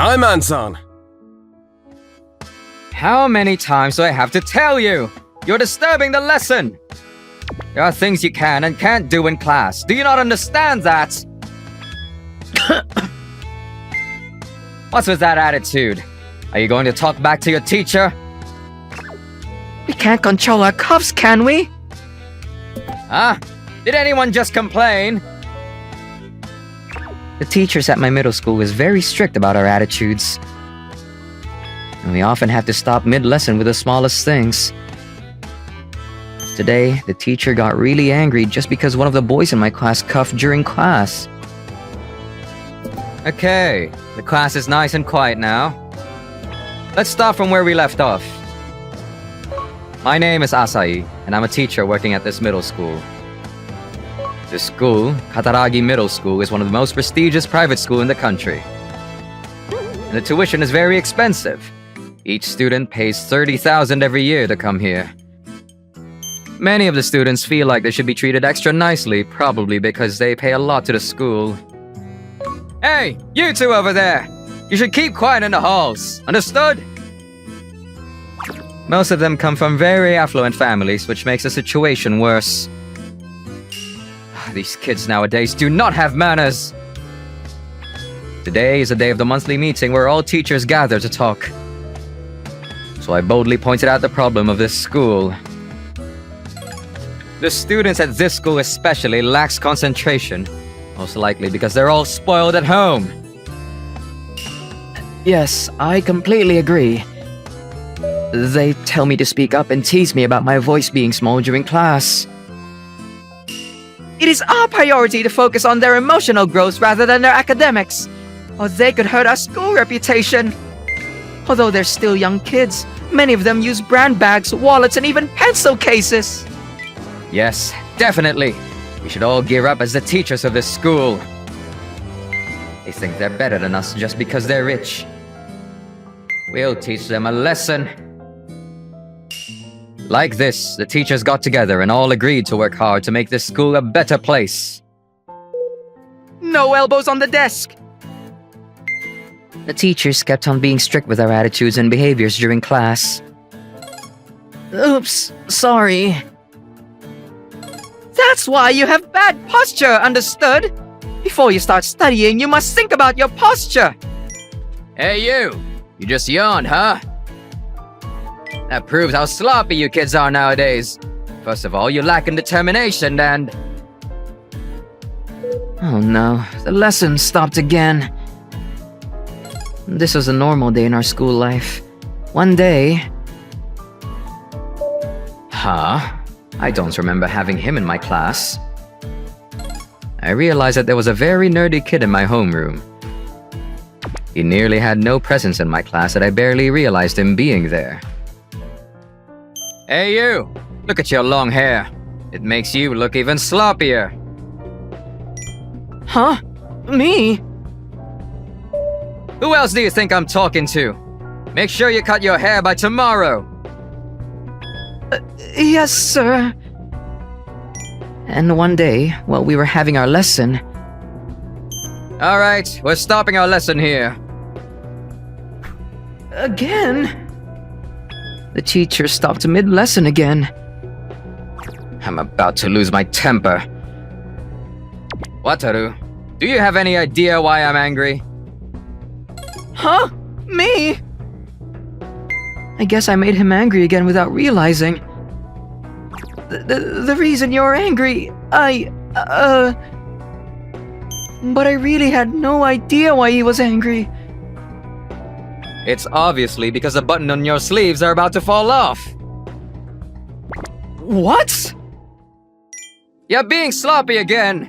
I'm Ansan. How many times do I have to tell you? You're disturbing the lesson! There are things you can and can't do in class. Do you not understand that? What's with that attitude? Are you going to talk back to your teacher? We can't control our coughs, can we? Huh? Did anyone just complain? The teachers at my middle school is very strict about our attitudes. And we often have to stop mid-lesson with the smallest things. Today, the teacher got really angry just because one of the boys in my class coughed during class. Okay, the class is nice and quiet now. Let's start from where we left off. My name is Asai, and I'm a teacher working at this middle school. This school, Kataragi Middle School, is one of the most prestigious private schools in the country. And the tuition is very expensive. Each student pays 30,000 every year to come here. Many of the students feel like they should be treated extra nicely, probably because they pay a lot to the school. Hey, you two over there! You should keep quiet in the halls, understood? Most of them come from very affluent families, which makes the situation worse. These kids nowadays do not have manners! Today is the day of the monthly meeting where all teachers gather to talk. So I boldly pointed out the problem of this school. The students at this school especially lacks concentration, most likely because they're all spoiled at home. Yes, I completely agree. They tell me to speak up and tease me about my voice being small during class. It is our priority to focus on their emotional growth rather than their academics, or they could hurt our school reputation. Although they're still young kids, many of them use brand bags, wallets, and even pencil cases. Yes, definitely. We should all gear up as the teachers of this school. They think they're better than us just because they're rich. We'll teach them a lesson. Like this, the teachers got together and all agreed to work hard to make this school a better place. No elbows on the desk! The teachers kept on being strict with our attitudes and behaviors during class. Oops, sorry. That's why you have bad posture, understood? Before you start studying, you must think about your posture. Hey you! You just yawned, huh? That proves how sloppy you kids are nowadays. First of all, you lack in determination and... Oh no, the lesson stopped again. This was a normal day in our school life. One day... Huh? I don't remember having him in my class. I realized that there was a very nerdy kid in my homeroom. He nearly had no presence in my class that I barely realized him being there. Hey you! Look at your long hair. It makes you look even sloppier. Huh? Me? Who else do you think I'm talking to? Make sure you cut your hair by tomorrow. Yes, sir. And one day, while we were having our lesson... Alright, we're stopping our lesson here. Again? The teacher stopped mid-lesson again. I'm about to lose my temper. Wataru, do you have any idea why I'm angry? Huh? Me? I guess I made him angry again without realizing. The reason you're angry, But I really had no idea why he was angry. It's obviously because the button on your sleeves are about to fall off. What? You're being sloppy again.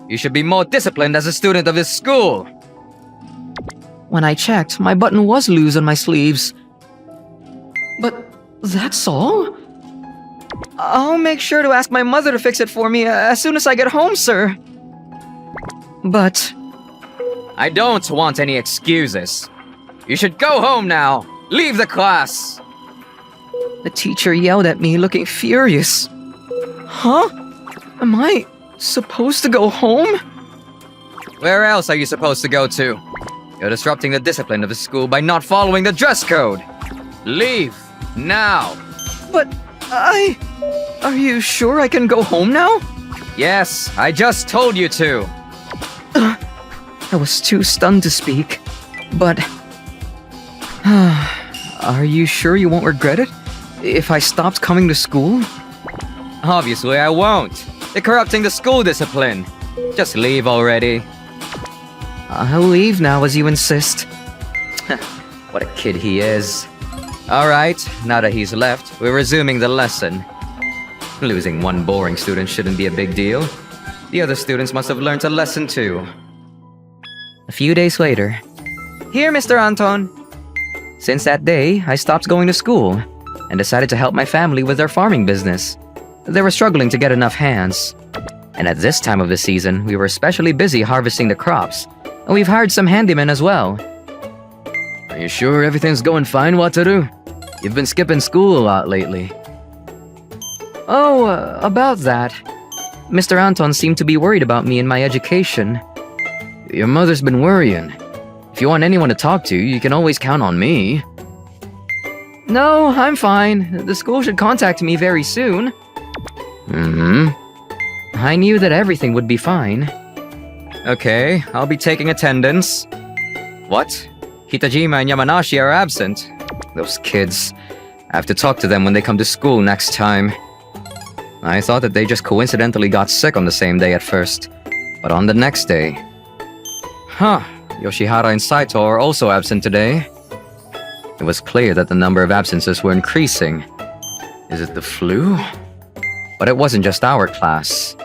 You should be more disciplined as a student of this school. When I checked, my button was loose on my sleeves. But that's all? I'll make sure to ask my mother to fix it for me as soon as I get home, sir. But... I don't want any excuses. You should go home now. Leave the class. The teacher yelled at me, looking furious. Huh? Am I supposed to go home? Where else are you supposed to go to? You're disrupting the discipline of the school by not following the dress code. Leave, now. But are you sure I can go home now? Yes, I just told you to. I was too stunned to speak, but... Are you sure you won't regret it? If I stopped coming to school? Obviously I won't. They're corrupting the school discipline. Just leave already. I'll leave now as you insist. What a kid he is. Alright, now that he's left, we're resuming the lesson. Losing one boring student shouldn't be a big deal. The other students must have learned a lesson too. A few days later. Here, Mr. Anton. Since that day, I stopped going to school and decided to help my family with their farming business. They were struggling to get enough hands. And at this time of the season, we were especially busy harvesting the crops. And we've hired some handymen as well. Are you sure everything's going fine, Wataru? You've been skipping school a lot lately. Oh, about that. Mr. Anton seemed to be worried about me and my education. Your mother's been worrying. If you want anyone to talk to, you can always count on me. No, I'm fine. The school should contact me very soon. I knew that everything would be fine. Okay, I'll be taking attendance. What? Hitajima and Yamanashi are absent. Those kids. I have to talk to them when they come to school next time. I thought that they just coincidentally got sick on the same day at first, but on the next day. Huh, Yoshihara and Saito are also absent today. It was clear that the number of absences were increasing. Is it the flu? But it wasn't just our class.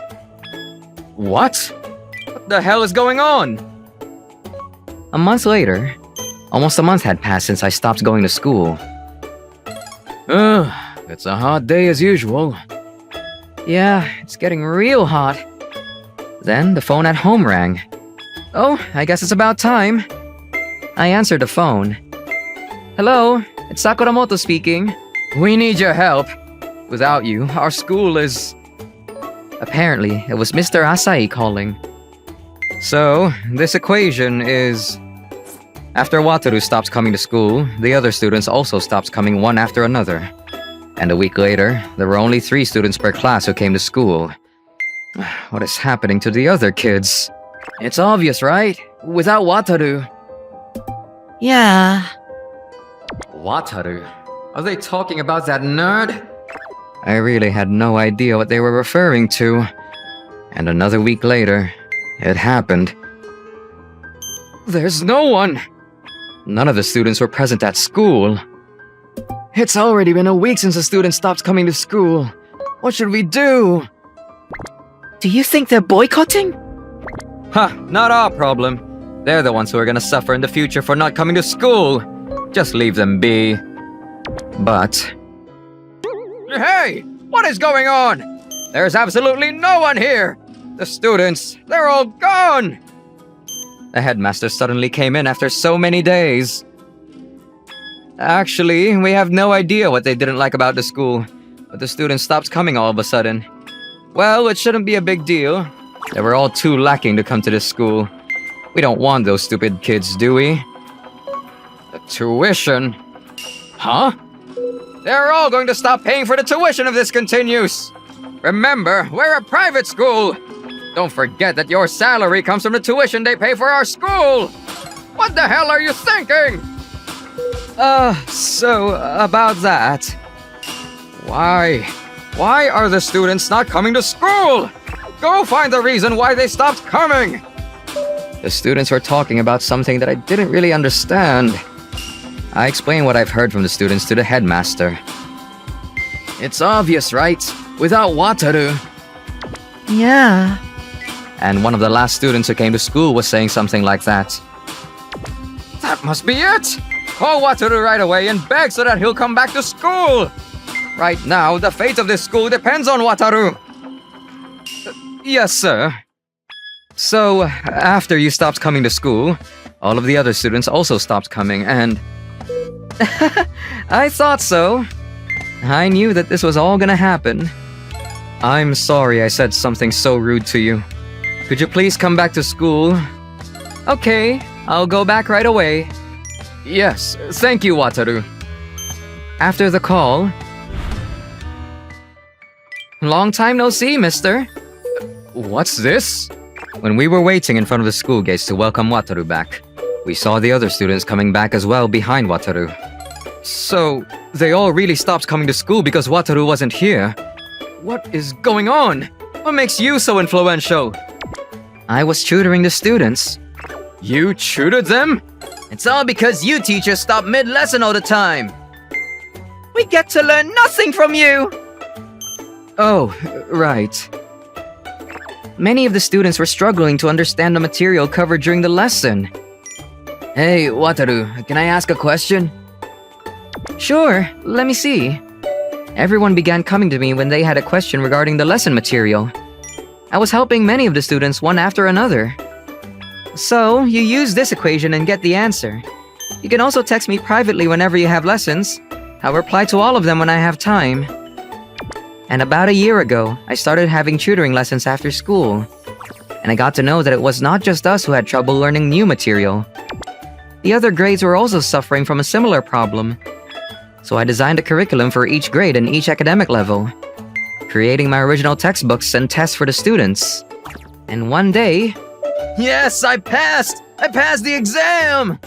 What? What the hell is going on? A month later, almost a month had passed since I stopped going to school. It's a hot day as usual. Yeah, it's getting real hot. Then the phone at home rang. Oh, I guess it's about time. I answered the phone. Hello, it's Sakuramoto speaking. We need your help. Without you, our school is... Apparently, it was Mr. Asai calling. So, this equation is... After Wataru stops coming to school, the other students also stopped coming one after another. And a week later, there were only 3 students per class who came to school. What is happening to the other kids? It's obvious, right? Without Wataru. Yeah. Wataru? Are they talking about that nerd? I really had no idea what they were referring to. And another week later, it happened. There's no one! None of the students were present at school. It's already been a week since the students stopped coming to school. What should we do? Do you think they're boycotting? Huh, not our problem. They're the ones who are gonna suffer in the future for not coming to school. Just leave them be. But... Hey! What is going on? There's absolutely no one here! The students, they're all gone! The headmaster suddenly came in after so many days. Actually, we have no idea what they didn't like about the school, but the students stopped coming all of a sudden. Well, it shouldn't be a big deal. They were all too lacking to come to this school. We don't want those stupid kids, do we? The tuition? Huh? They're all going to stop paying for the tuition if this continues. Remember, we're a private school. Don't forget that your salary comes from the tuition they pay for our school. What the hell are you thinking? So, about that. Why? Why are the students not coming to school? Go find the reason why they stopped coming. The students were talking about something that I didn't really understand. I explained what I've heard from the students to the headmaster. It's obvious, right? Without Wataru. Yeah. And one of the last students who came to school was saying something like that. That must be it! Call Wataru right away and beg so that he'll come back to school! Right now, the fate of this school depends on Wataru! Yes, sir. So, after you stopped coming to school, all of the other students also stopped coming and... I thought so. I knew that this was all gonna happen. I'm sorry I said something so rude to you. Could you please come back to school? Okay, I'll go back right away. Yes, thank you, Wataru. After the call... Long time no see, mister. What's this? When we were waiting in front of the school gates to welcome Wataru back, we saw the other students coming back as well behind Wataru. So, they all really stopped coming to school because Wataru wasn't here. What is going on? What makes you so influential? I was tutoring the students. You tutored them? It's all because you teachers stop mid-lesson all the time. We get to learn nothing from you! Oh, right. Many of the students were struggling to understand the material covered during the lesson. Hey, Wataru, can I ask a question? Sure, let me see. Everyone began coming to me when they had a question regarding the lesson material. I was helping many of the students one after another. So, you use this equation and get the answer. You can also text me privately whenever you have lessons. I'll reply to all of them when I have time. And about a year ago, I started having tutoring lessons after school. And I got to know that it was not just us who had trouble learning new material. The other grades were also suffering from a similar problem. So I designed a curriculum for each grade and each academic level, creating my original textbooks and tests for the students. And one day... Yes, I passed! I passed the exam!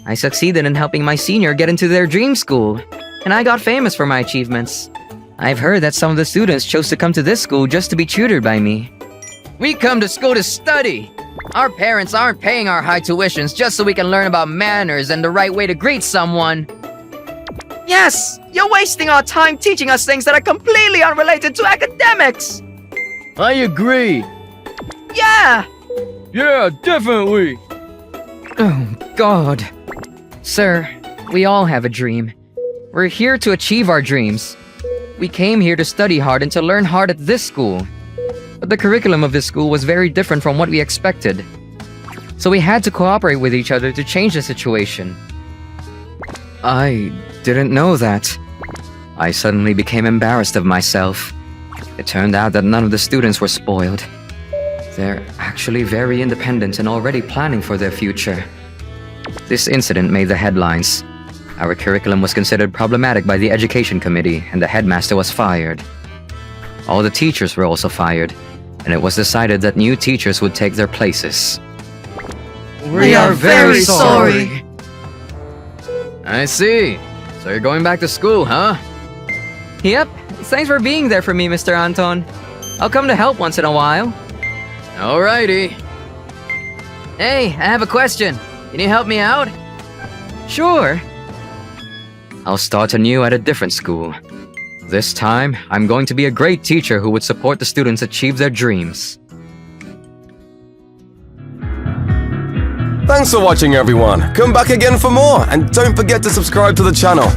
I succeeded in helping my senior get into their dream school, and I got famous for my achievements. I've heard that some of the students chose to come to this school just to be tutored by me. We come to school to study! Our parents aren't paying our high tuitions just so we can learn about manners and the right way to greet someone. Yes! You're wasting our time teaching us things that are completely unrelated to academics! I agree. Yeah! Yeah, definitely! Oh, God. Sir, we all have a dream. We're here to achieve our dreams. We came here to study hard and to learn hard at this school. But the curriculum of this school was very different from what we expected. So we had to cooperate with each other to change the situation. I didn't know that. I suddenly became embarrassed of myself. It turned out that none of the students were spoiled. They're actually very independent and already planning for their future. This incident made the headlines. Our curriculum was considered problematic by the education committee, and the headmaster was fired. All the teachers were also fired, and it was decided that new teachers would take their places. We are very sorry. I see. So you're going back to school, huh? Yep. Thanks for being there for me, Mr. Anton. I'll come to help once in a while. Alrighty. Hey, I have a question. Can you help me out? Sure. I'll start anew at a different school. This time, I'm going to be a great teacher who would support the students achieve their dreams. Thanks for watching, everyone. Come back again for more, and don't forget to subscribe to the channel.